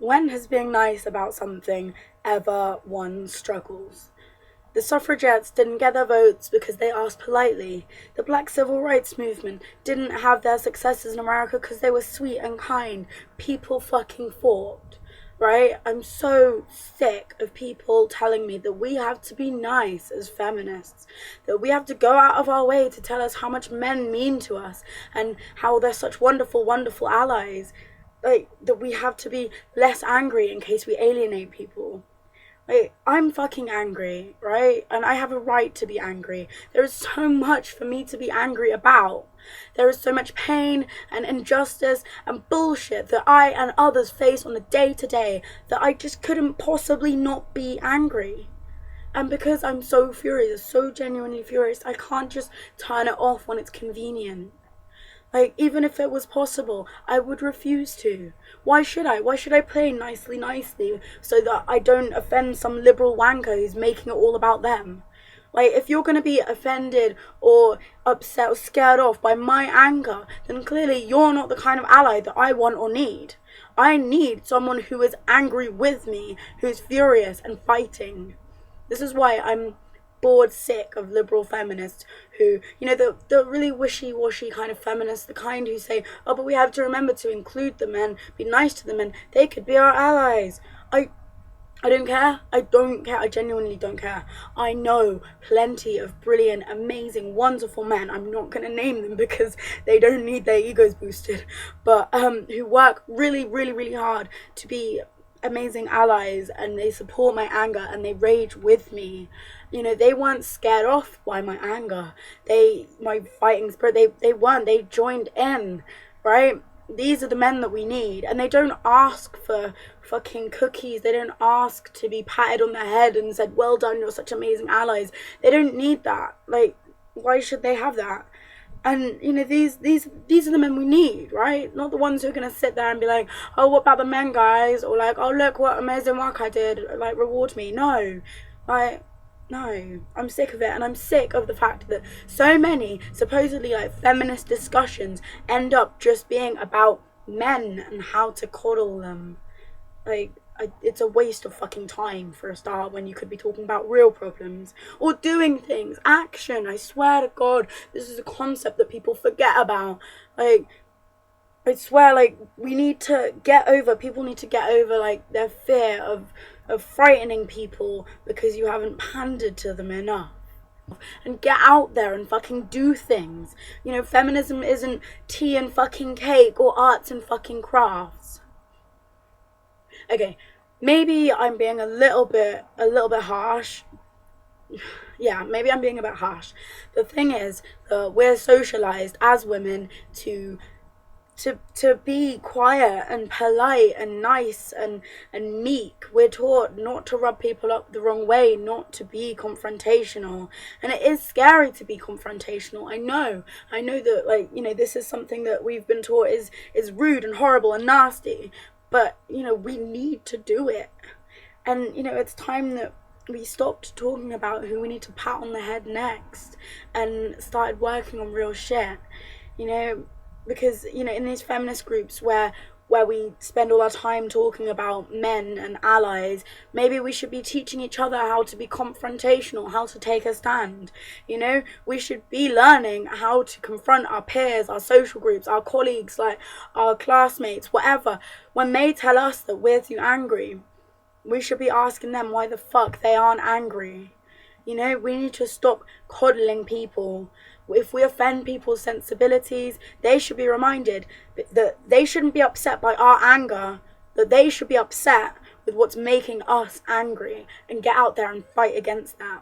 When has being nice about something ever won struggles? The suffragettes didn't get their votes because they asked politely. The black civil rights movement didn't have their successes in America because they were sweet and kind. People fucking fought. Right? I'm so sick of people telling me that we have to be nice as feminists, that we have to go out of our way to tell us how much men mean to us and how they're such wonderful, wonderful allies. Like, that we have to be less angry in case we alienate people. Like, I'm fucking angry, right? And I have a right to be angry. There is so much for me to be angry about. There is so much pain and injustice and bullshit that I and others face on a day-to-day that I just couldn't possibly not be angry. And because I'm so furious, so genuinely furious, I can't just turn it off when it's convenient. Like, even if it was possible, I would refuse to. Why should I? Why should I play nicely so that I don't offend some liberal wanker who's making it all about them? Like, if you're going to be offended or upset or scared off by my anger, then clearly you're not the kind of ally that I want or need. I need someone who is angry with me, who's furious and fighting. This is why I'm bored sick of liberal feminists who, the really wishy-washy kind of feminists, the kind who say, oh, but we have to remember to include the men, be nice to the men, they could be our allies. I don't care. I don't care. I genuinely don't care. I know plenty of brilliant, amazing, wonderful men. I'm not going to name them because they don't need their egos boosted, but who work really, really, really hard to be amazing allies, and they support my anger and they rage with me. They weren't scared off by my anger. My fighting spirit, they weren't. They joined in, right? These are the men that we need, and they don't ask for fucking cookies. They don't ask to be patted on the head and said, well done, you're such amazing allies. They don't need that. Like, why should they have that? And, these are the men we need, right? Not the ones who are going to sit there and be like, oh, what about the men, guys? Or like, oh, look what amazing work I did. Like, reward me. No. Like, no. I'm sick of it. And I'm sick of the fact that so many supposedly, like, feminist discussions end up just being about men and how to coddle them. Like, it's a waste of fucking time for a start when you could be talking about real problems or doing things, action. I swear to God, this is a concept that people forget about. Like, I swear, like, people need to get over, like, their fear of frightening people because you haven't pandered to them enough. And get out there and fucking do things. Feminism isn't tea and fucking cake or arts and fucking crafts. Okay, maybe I'm being a little bit harsh. Yeah, maybe I'm being a bit harsh. The thing is, we're socialized as women to be quiet and polite and nice and meek. We're taught not to rub people up the wrong way, not to be confrontational. And it is scary to be confrontational. I know that, like, this is something that we've been taught is rude and horrible and nasty. But, we need to do it. And, it's time that we stopped talking about who we need to pat on the head next and started working on real shit. Because, in these feminist groups where we spend all our time talking about men and allies, maybe we should be teaching each other how to be confrontational, how to take a stand. We should be learning how to confront our peers, our social groups, our colleagues, like our classmates, whatever. When they tell us that we're too angry, we should be asking them why the fuck they aren't angry. We need to stop coddling people. If we offend people's sensibilities, they should be reminded that they shouldn't be upset by our anger, that they should be upset with what's making us angry and get out there and fight against that.